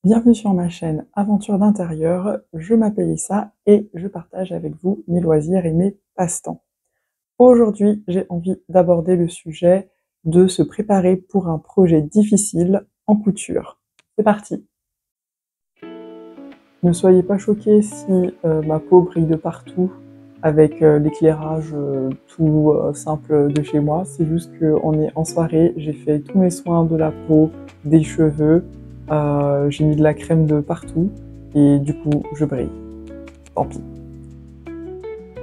Bienvenue sur ma chaîne Aventure d'intérieur, je m'appelle Issa et je partage avec vous mes loisirs et mes passe-temps. Aujourd'hui, j'ai envie d'aborder le sujet de se préparer pour un projet difficile en couture. C'est parti! Ne soyez pas choqués si ma peau brille de partout avec l'éclairage tout simple de chez moi. C'est juste qu'on est en soirée, j'ai fait tous mes soins de la peau, des cheveux, j'ai mis de la crème de partout et du coup je brille. Tant pis.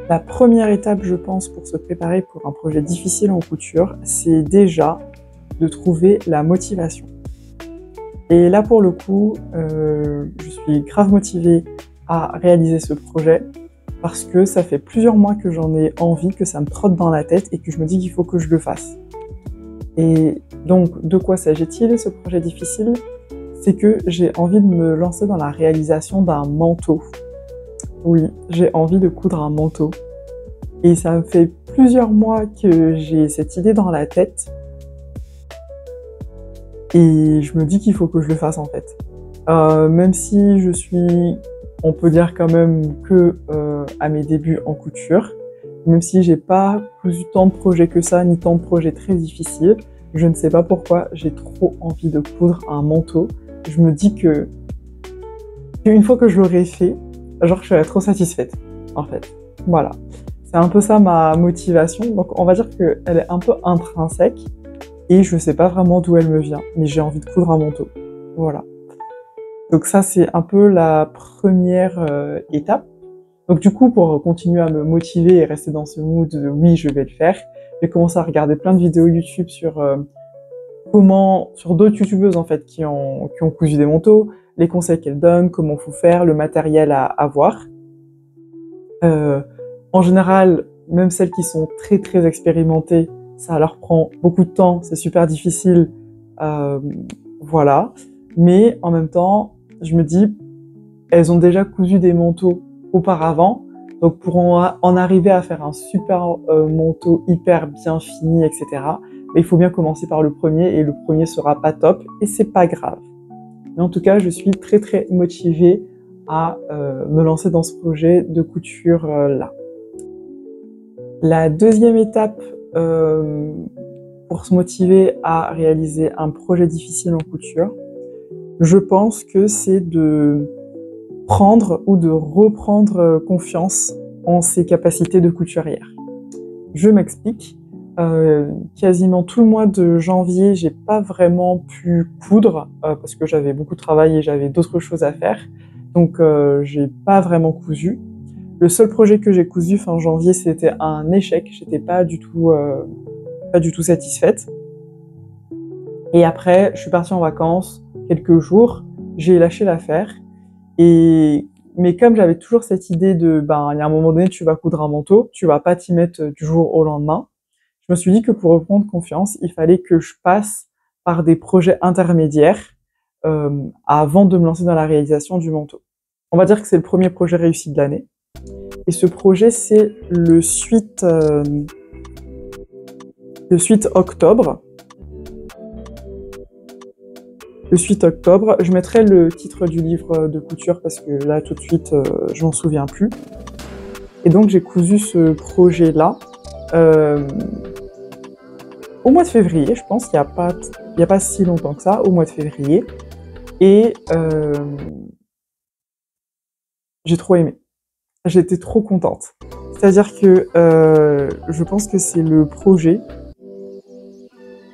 La première étape, je pense, pour se préparer pour un projet difficile en couture, c'est déjà de trouver la motivation. Et là, pour le coup, je suis grave motivée à réaliser ce projet parce que ça fait plusieurs mois que j'en ai envie, que ça me trotte dans la tête et que je me dis qu'il faut que je le fasse. Et donc, de quoi s'agit-il, ce projet difficile? C'est que j'ai envie de me lancer dans la réalisation d'un manteau. Oui, j'ai envie de coudre un manteau. Et ça me fait plusieurs mois que j'ai cette idée dans la tête. Et je me dis qu'il faut que je le fasse en fait. Même si je suis, on peut dire quand même que à mes débuts en couture, même si j'ai pas cousu tant de projets que ça, ni tant de projets très difficiles, je ne sais pas pourquoi j'ai trop envie de coudre un manteau. Je me dis que une fois que je l'aurai fait, genre je serai trop satisfaite en fait. Voilà. C'est un peu ça ma motivation. Donc on va dire qu'elle est un peu intrinsèque. Et je sais pas vraiment d'où elle me vient, mais j'ai envie de coudre un manteau. Voilà. Donc ça, c'est un peu la première étape. Donc du coup, pour continuer à me motiver et rester dans ce mood de oui, je vais le faire, j'ai commencé à regarder plein de vidéos YouTube sur sur d'autres youtubeuses en fait qui ont cousu des manteaux, les conseils qu'elles donnent, comment faut faire, le matériel à avoir. En général, même celles qui sont très expérimentées, ça leur prend beaucoup de temps, c'est super difficile, voilà. Mais en même temps, je me dis, elles ont déjà cousu des manteaux auparavant, donc pour en arriver à faire un super manteau hyper bien fini, etc., mais il faut bien commencer par le premier, et le premier sera pas top, et c'est pas grave. Mais en tout cas, je suis très motivée à me lancer dans ce projet de couture là. La deuxième étape pour se motiver à réaliser un projet difficile en couture, je pense que c'est de prendre ou de reprendre confiance en ses capacités de couturière. Je m'explique. Quasiment tout le mois de janvier, j'ai pas vraiment pu coudre parce que j'avais beaucoup de travail et j'avais d'autres choses à faire. Donc j'ai pas vraiment cousu. Le seul projet que j'ai cousu fin janvier, c'était un échec. J'étais pas du tout satisfaite. Et après, je suis partie en vacances quelques jours. J'ai lâché l'affaire. Mais comme j'avais toujours cette idée de, il y a un moment donné, tu vas coudre un manteau, tu vas pas t'y mettre du jour au lendemain. Je me suis dit que pour reprendre confiance, il fallait que je passe par des projets intermédiaires avant de me lancer dans la réalisation du manteau. On va dire que c'est le premier projet réussi de l'année. Et ce projet, c'est le Suite Octobre. Le Suite Octobre. Je mettrai le titre du livre de couture parce que là, tout de suite, je m'en souviens plus. Et donc, j'ai cousu ce projet-là au mois de février, je pense. Il y a pas si longtemps que ça, au mois de février. Et j'ai trop aimé. J'étais trop contente. C'est-à-dire que je pense que c'est le projet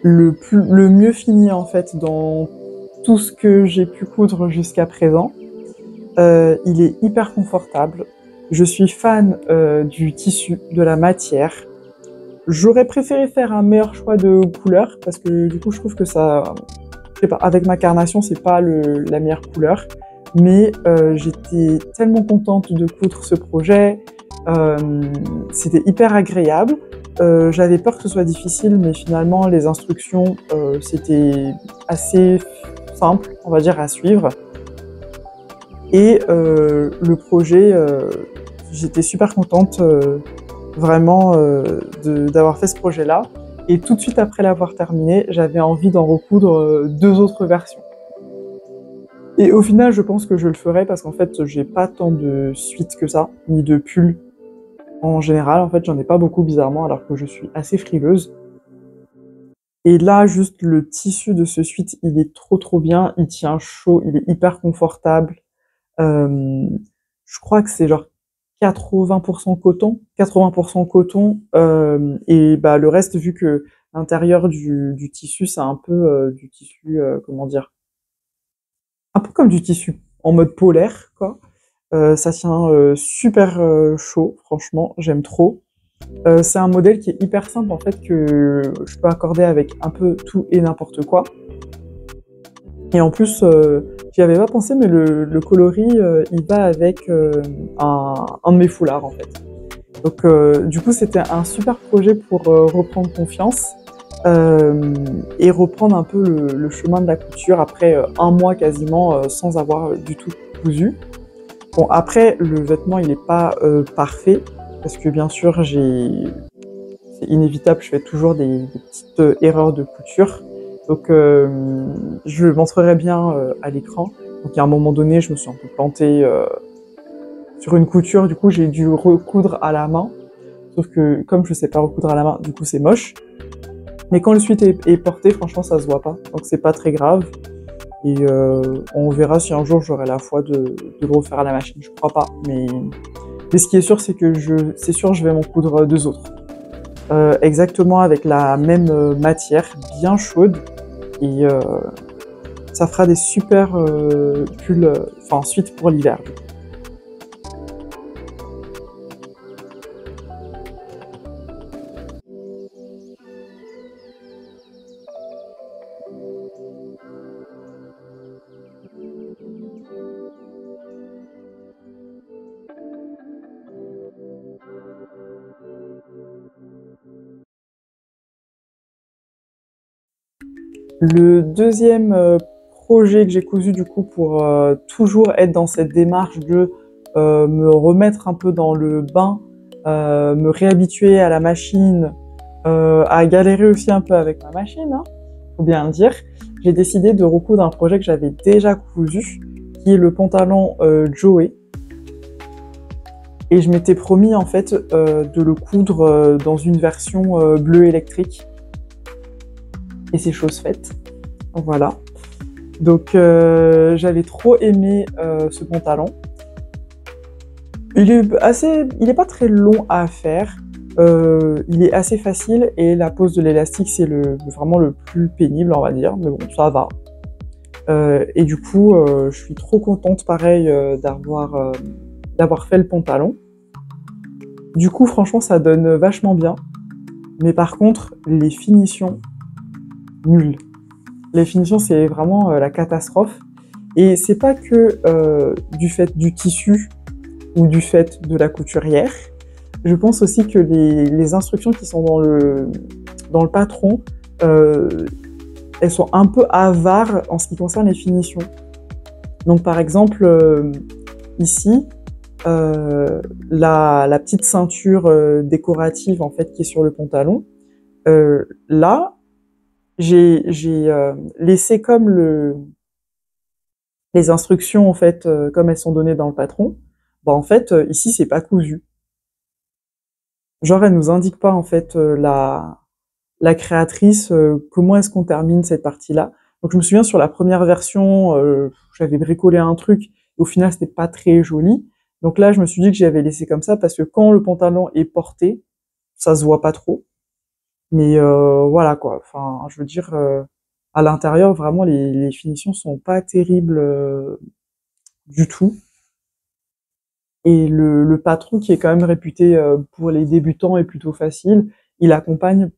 le mieux fini en fait dans tout ce que j'ai pu coudre jusqu'à présent. Il est hyper confortable. Je suis fan du tissu, de la matière. J'aurais préféré faire un meilleur choix de couleur parce que du coup je trouve que ça, je sais pas, avec ma carnation c'est pas la meilleure couleur. Mais j'étais tellement contente de coudre ce projet, c'était hyper agréable. J'avais peur que ce soit difficile, mais finalement les instructions c'était assez simple, on va dire, à suivre. Et le projet, j'étais super contente vraiment d'avoir fait ce projet-là. Et tout de suite après l'avoir terminé, j'avais envie d'en recoudre 2 autres versions. Et au final, je pense que je le ferai parce qu'en fait, j'ai pas tant de suites que ça, ni de pulls en général. En fait, j'en ai pas beaucoup bizarrement, alors que je suis assez frileuse. Et là, juste le tissu de ce sweat, il est trop bien. Il tient chaud, il est hyper confortable. Je crois que c'est genre 80% coton, 80% coton, et bah le reste, vu que l'intérieur du tissu, c'est un peu du tissu, comment dire, un peu comme du tissu en mode polaire, quoi. Ça tient super chaud, franchement, j'aime trop. C'est un modèle qui est hyper simple en fait, que je peux accorder avec un peu tout et n'importe quoi. Et en plus, j'y avais pas pensé, mais le coloris, il va avec un de mes foulards en fait. Donc du coup, c'était un super projet pour reprendre confiance et reprendre un peu le chemin de la couture après un mois quasiment sans avoir du tout cousu. Bon, après, le vêtement, il est pas parfait, parce que bien sûr, c'est inévitable, je fais toujours des petites erreurs de couture. Donc, je le montrerai bien à l'écran. Donc, à un moment donné, je me suis un peu plantée sur une couture. Du coup, j'ai dû recoudre à la main. Sauf que, comme je sais pas recoudre à la main, du coup, c'est moche. Mais quand le sweat est porté, franchement, ça se voit pas. Donc, c'est pas très grave. Et on verra si un jour j'aurai la foi de le refaire à la machine. Je crois pas. Mais ce qui est sûr, c'est que c'est sûr, je vais m'en coudre deux autres. Exactement avec la même matière, bien chaude. Et ça fera des super pulls, enfin suite pour l'hiver. Le deuxième projet que j'ai cousu du coup pour toujours être dans cette démarche de me remettre un peu dans le bain, me réhabituer à la machine, à galérer aussi un peu avec ma machine, hein, faut bien le dire. J'ai décidé de recoudre un projet que j'avais déjà cousu, qui est le pantalon Joey. Et je m'étais promis en fait de le coudre dans une version bleu électrique. Et c'est chose faite. Voilà. Donc j'avais trop aimé ce pantalon. Il est pas très long à faire. Il est assez facile et la pose de l'élastique c'est vraiment le plus pénible, on va dire. Mais bon, ça va. Et du coup, je suis trop contente, pareil, d'avoir fait le pantalon. Du coup, franchement, ça donne vachement bien. Mais par contre, les finitions, nulles. Les finitions, c'est vraiment la catastrophe. Et c'est pas que du fait du tissu ou du fait de la couturière. Je pense aussi que les instructions qui sont dans le patron, elles sont un peu avares en ce qui concerne les finitions. Donc par exemple, ici, la petite ceinture décorative en fait qui est sur le pantalon, là, j'ai laissé comme les instructions en fait comme elles sont données dans le patron. Bah en fait ici c'est pas cousu. Genre elle nous indique pas en fait la créatrice comment est-ce qu'on termine cette partie-là. Donc je me souviens sur la première version, j'avais bricolé un truc et au final c'était pas très joli. Donc là je me suis dit que j'avais laissé comme ça parce que quand le pantalon est porté, ça se voit pas trop. Mais voilà quoi. Enfin, je veux dire, à l'intérieur, vraiment, les finitions sont pas terribles du tout. Et le patron, qui est quand même réputé pour les débutants, est plutôt facile. Il accompagne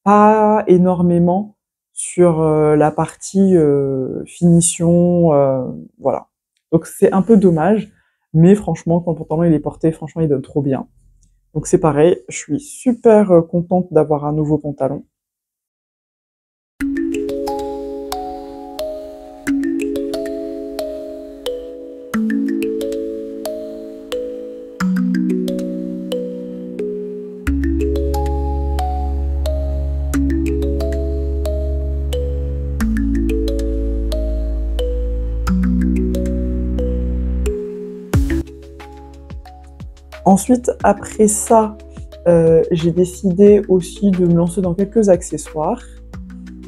pas énormément sur la partie finition, voilà. Donc c'est un peu dommage, mais franchement, quand le pantalon il est porté, franchement, il donne trop bien. Donc c'est pareil, je suis super contente d'avoir un nouveau pantalon. Ensuite, après ça, j'ai décidé aussi de me lancer dans quelques accessoires.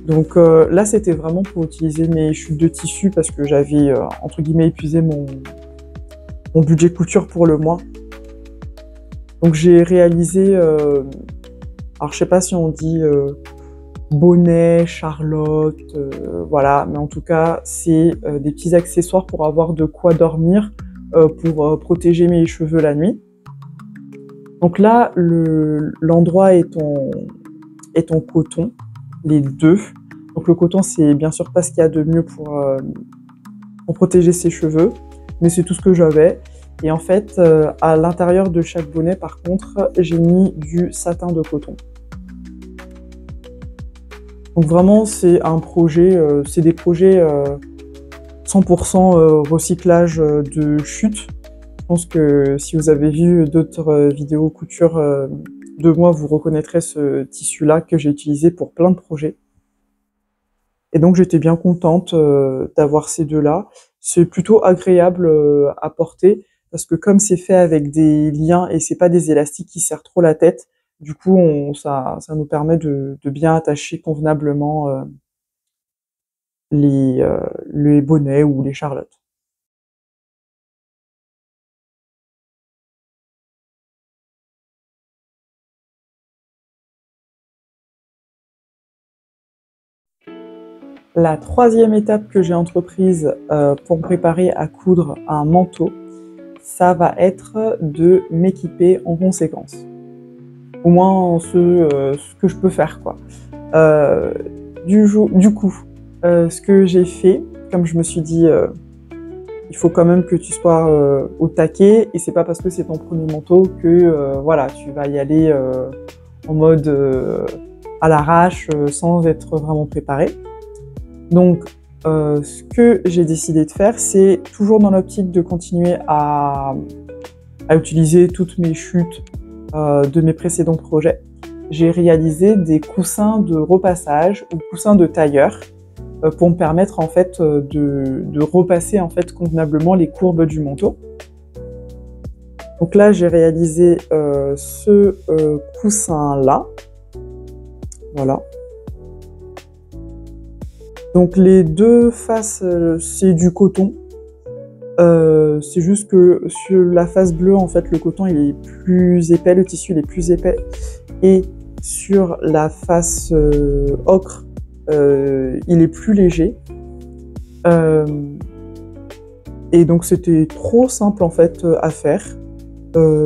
Donc là, c'était vraiment pour utiliser mes chutes de tissu parce que j'avais, entre guillemets, épuisé mon budget couture pour le mois. Donc j'ai réalisé, alors je sais pas si on dit bonnet, charlotte, voilà, mais en tout cas, c'est des petits accessoires pour avoir de quoi dormir, pour protéger mes cheveux la nuit. Donc là, l'endroit est en coton, les deux. Donc le coton, c'est bien sûr pas ce qu'il y a de mieux pour protéger ses cheveux, mais c'est tout ce que j'avais. Et en fait, à l'intérieur de chaque bonnet, par contre, j'ai mis du satin de coton. Donc vraiment, c'est un projet, c'est des projets 100% recyclage de chute. Je pense que si vous avez vu d'autres vidéos couture de moi, vous reconnaîtrez ce tissu-là que j'ai utilisé pour plein de projets. Et donc j'étais bien contente d'avoir ces deux-là. C'est plutôt agréable à porter parce que comme c'est fait avec des liens et c'est pas des élastiques qui serrent trop la tête, du coup ça nous permet de bien attacher convenablement les bonnets ou les charlottes. La troisième étape que j'ai entreprise pour me préparer à coudre un manteau, ça va être de m'équiper en conséquence. Au moins ce que je peux faire, quoi. Du coup, ce que j'ai fait, comme je me suis dit, il faut quand même que tu sois au taquet, et c'est pas parce que c'est ton premier manteau que voilà, tu vas y aller en mode à l'arrache, sans être vraiment préparé. Donc, ce que j'ai décidé de faire, c'est toujours dans l'optique de continuer à utiliser toutes mes chutes de mes précédents projets. J'ai réalisé des coussins de repassage ou coussins de tailleur pour me permettre en fait de repasser en fait convenablement les courbes du manteau. Donc là, j'ai réalisé ce coussin-là. Voilà. Donc les deux faces, c'est du coton. C'est juste que sur la face bleue, en fait, le coton il est plus épais, le tissu il est plus épais. Et sur la face ocre, il est plus léger. Et donc c'était trop simple en fait à faire.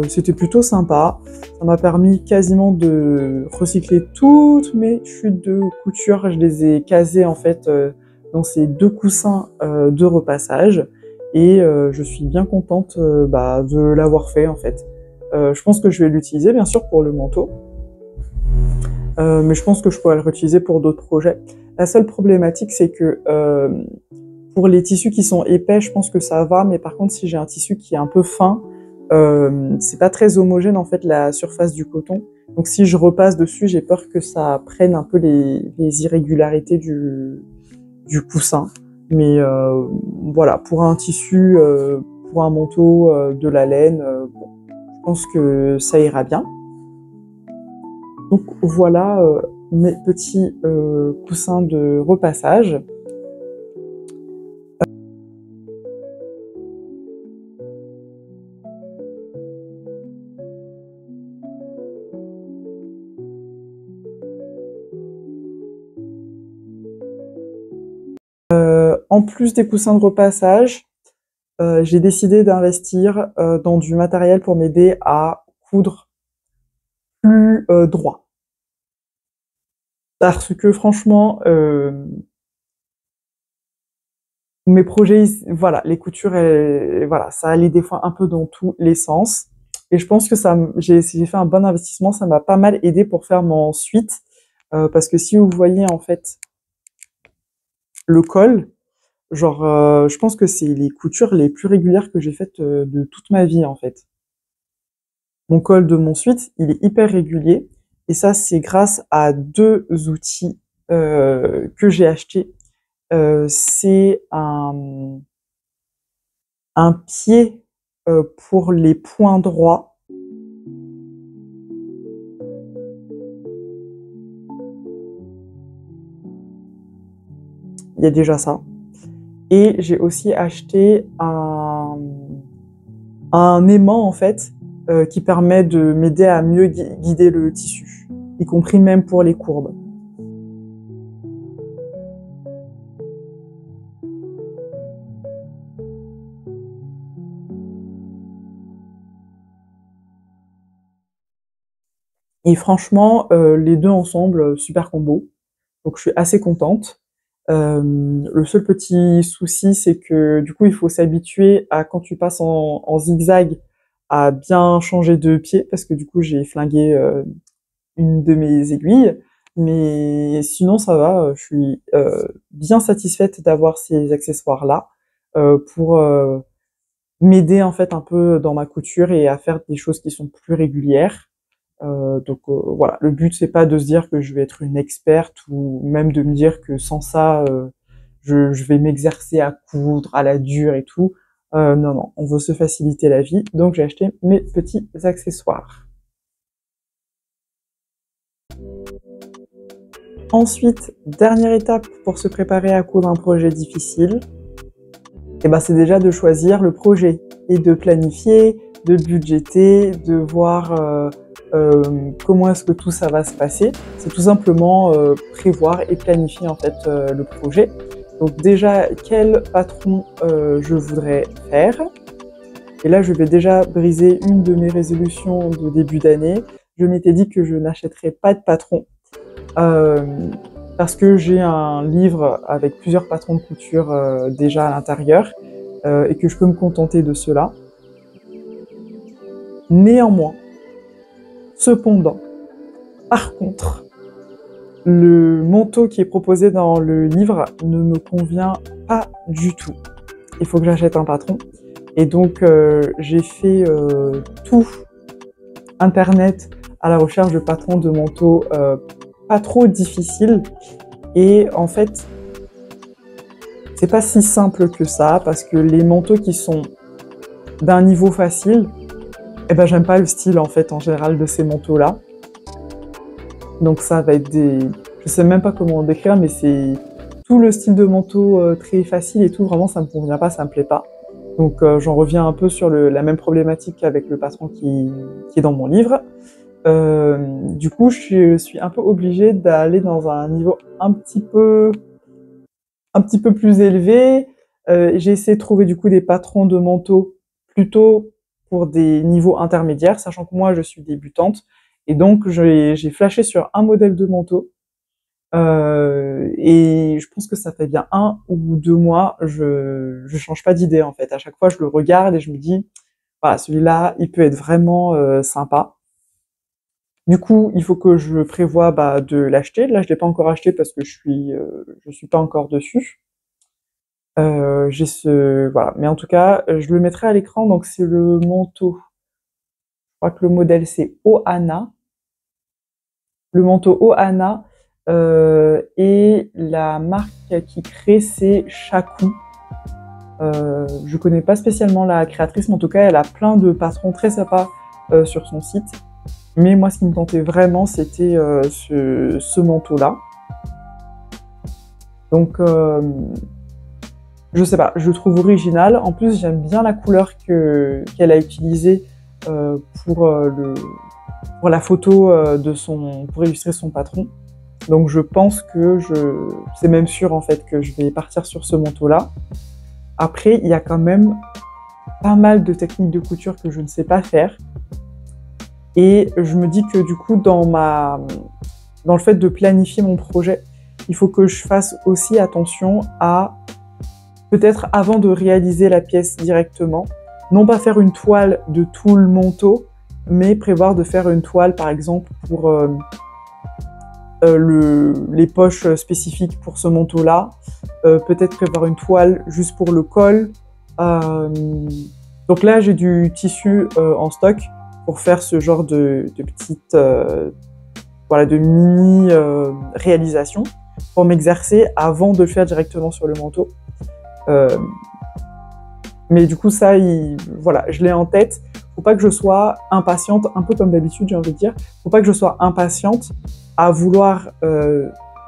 C'était plutôt sympa. Ça m'a permis quasiment de recycler toutes mes chutes de couture. Je les ai casées en fait dans ces deux coussins de repassage. Et je suis bien contente de l'avoir fait en fait. Je pense que je vais l'utiliser bien sûr pour le manteau. Mais je pense que je pourrais le réutiliser pour d'autres projets. La seule problématique, c'est que pour les tissus qui sont épais, je pense que ça va, mais par contre, si j'ai un tissu qui est un peu fin, c'est pas très homogène en fait la surface du coton. Donc si je repasse dessus, j'ai peur que ça prenne un peu les irrégularités du coussin. Mais voilà, pour un tissu, pour un manteau, de la laine, bon, je pense que ça ira bien. Donc voilà mes petits coussins de repassage. En plus des coussins de repassage, j'ai décidé d'investir dans du matériel pour m'aider à coudre plus droit. Parce que franchement, mes projets, voilà, les coutures, voilà, ça allait des fois un peu dans tous les sens. Et je pense que j'ai fait un bon investissement, ça m'a pas mal aidé pour faire mon suite. Parce que si vous voyez en fait le col, genre, je pense que c'est les coutures les plus régulières que j'ai faites de toute ma vie en fait. Mon col de mon suite, il est hyper régulier. Et ça, c'est grâce à deux outils que j'ai achetés. C'est un pied pour les points droits il y a déjà ça. Et j'ai aussi acheté un aimant, en fait, qui permet de m'aider à mieux guider le tissu, y compris même pour les courbes. Et franchement, les deux ensemble, super combo. Donc je suis assez contente. Le seul petit souci, c'est que du coup, il faut s'habituer à quand tu passes en zigzag, à bien changer de pied, parce que du coup, j'ai flingué une de mes aiguilles. Mais sinon, ça va, je suis bien satisfaite d'avoir ces accessoires-là pour m'aider en fait un peu dans ma couture et à faire des choses qui sont plus régulières. Voilà, le but c'est pas de se dire que je vais être une experte ou même de me dire que sans ça, je vais m'exercer à coudre à la dure et tout. Non, non, on veut se faciliter la vie, donc j'ai acheté mes petits accessoires. Ensuite, dernière étape pour se préparer à coudre un projet difficile, et ben c'est déjà de choisir le projet et de planifier, de budgéter, de voir comment est-ce que tout ça va se passer. C'est tout simplement prévoir et planifier en fait le projet. Donc déjà, quel patron je voudrais faire. Et là, je vais déjà briser une de mes résolutions de début d'année. Je m'étais dit que je n'achèterais pas de patron parce que j'ai un livre avec plusieurs patrons de couture déjà à l'intérieur et que je peux me contenter de cela. Néanmoins, cependant, par contre, le manteau qui est proposé dans le livre ne me convient pas du tout. Il faut que j'achète un patron. Et donc, j'ai fait tout Internet à la recherche de patrons de manteaux pas trop difficiles. Et en fait, c'est pas si simple que ça, parce que les manteaux qui sont d'un niveau facile, eh ben, j'aime pas le style, en fait, en général, de ces manteaux-là. Donc ça va être des... Je sais même pas comment décrire, mais c'est tout le style de manteau très facile et tout, vraiment, ça me convient pas, ça me plaît pas. Donc j'en reviens un peu sur la même problématique qu'avec le patron qui est dans mon livre. Du coup, je suis un peu obligée d'aller dans un niveau un petit peu plus élevé. J'ai essayé de trouver du coup des patrons de manteaux plutôt pour des niveaux intermédiaires, sachant que moi je suis débutante. Et donc j'ai flashé sur un modèle de manteau. Et je pense que ça fait bien 1 ou 2 mois, je change pas d'idée en fait. À chaque fois, je le regarde et je me dis, voilà, celui-là, il peut être vraiment sympa. Du coup, il faut que je prévoie de l'acheter. Là, je l'ai pas encore acheté parce que je suis pas encore dessus. J'ai voilà. Mais en tout cas, je le mettrai à l'écran. Donc c'est le manteau. Je crois que le modèle c'est Ohana. Le manteau Ohana. Et la marque qui crée, c'est Shaku. Je connais pas spécialement la créatrice, mais en tout cas, elle a plein de patrons très sympas sur son site. Mais moi, ce qui me tentait vraiment, c'était ce manteau-là. Donc, je sais pas, je le trouve original. En plus, j'aime bien la couleur qu'elle a utilisée pour la photo pour illustrer son patron. Donc je pense que c'est même sûr en fait que je vais partir sur ce manteau-là. Après, il y a quand même pas mal de techniques de couture que je ne sais pas faire. Et je me dis que du coup, dans le fait de planifier mon projet, il faut que je fasse aussi attention à, peut-être avant de réaliser la pièce directement, non pas faire une toile de tout le manteau, mais prévoir de faire une toile par exemple pour les poches spécifiques pour ce manteau-là, peut-être prévoir une toile juste pour le col. Donc là, j'ai du tissu en stock pour faire ce genre de petites, voilà, de mini réalisations pour m'exercer avant de le faire directement sur le manteau. Mais du coup, ça, voilà, je l'ai en tête. Faut pas que je sois impatiente, un peu comme d'habitude, j'ai envie de dire. Faut pas que je sois impatiente à vouloir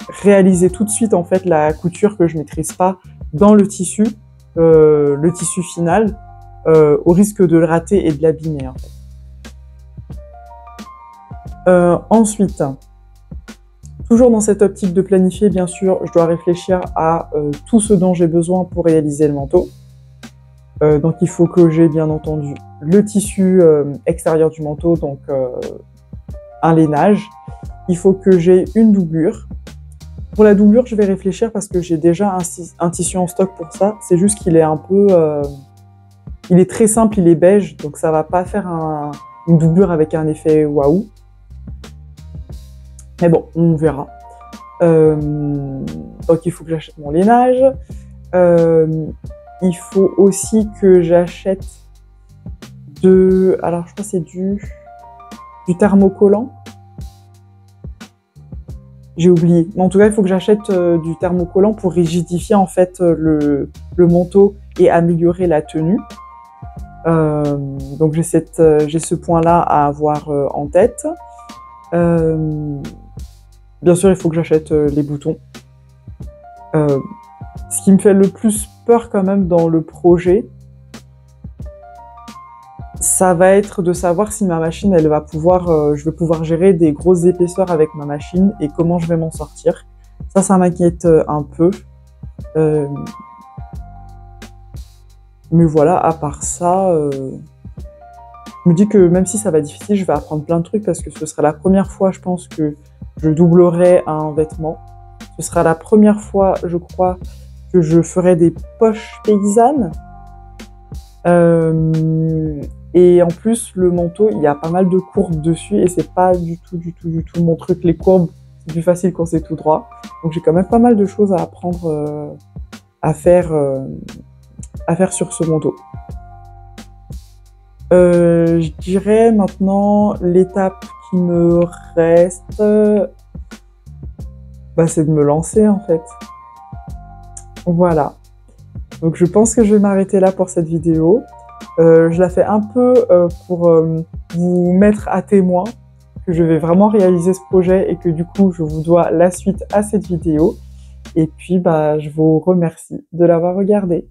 réaliser tout de suite en fait la couture que je maîtrise pas dans le tissu final, au risque de le rater et de l'abîmer en fait. Ensuite, toujours dans cette optique de planifier, bien sûr, je dois réfléchir à tout ce dont j'ai besoin pour réaliser le manteau. Donc il faut que j'ai bien entendu le tissu extérieur du manteau, donc un lainage. Il faut que j'ai une doublure. Pour la doublure, je vais réfléchir parce que j'ai déjà un tissu en stock pour ça. C'est juste qu'il est un peu... il est très simple, il est beige, donc ça va pas faire une doublure avec un effet waouh. Mais bon, on verra. Donc il faut que j'achète mon lainage. Il faut aussi que j'achète alors je crois que c'est du thermocollant. J'ai oublié. Mais en tout cas, il faut que j'achète du thermocollant pour rigidifier en fait le manteau et améliorer la tenue. Donc j'ai ce point-là à avoir en tête. Bien sûr, il faut que j'achète les boutons. Ce qui me fait le plus peur quand même dans le projet, ça va être de savoir si ma machine, elle va pouvoir, je vais pouvoir gérer des grosses épaisseurs avec ma machine et comment je vais m'en sortir. Ça m'inquiète un peu. Mais voilà, à part ça, je me dis que même si ça va être difficile, je vais apprendre plein de trucs parce que ce sera la première fois, je pense, que je doublerai un vêtement. Ce sera la première fois, je crois, que je ferai des poches paysannes. Et en plus, le manteau, il y a pas mal de courbes dessus et c'est pas du tout mon truc. Les courbes, c'est plus facile quand c'est tout droit. Donc j'ai quand même pas mal de choses à apprendre à faire sur ce manteau. Je dirais maintenant l'étape qui me reste, c'est de me lancer en fait. Voilà. Donc je pense que je vais m'arrêter là pour cette vidéo. Je la fais un peu pour vous mettre à témoin que je vais vraiment réaliser ce projet et que du coup je vous dois la suite à cette vidéo. Et puis je vous remercie de l'avoir regardé.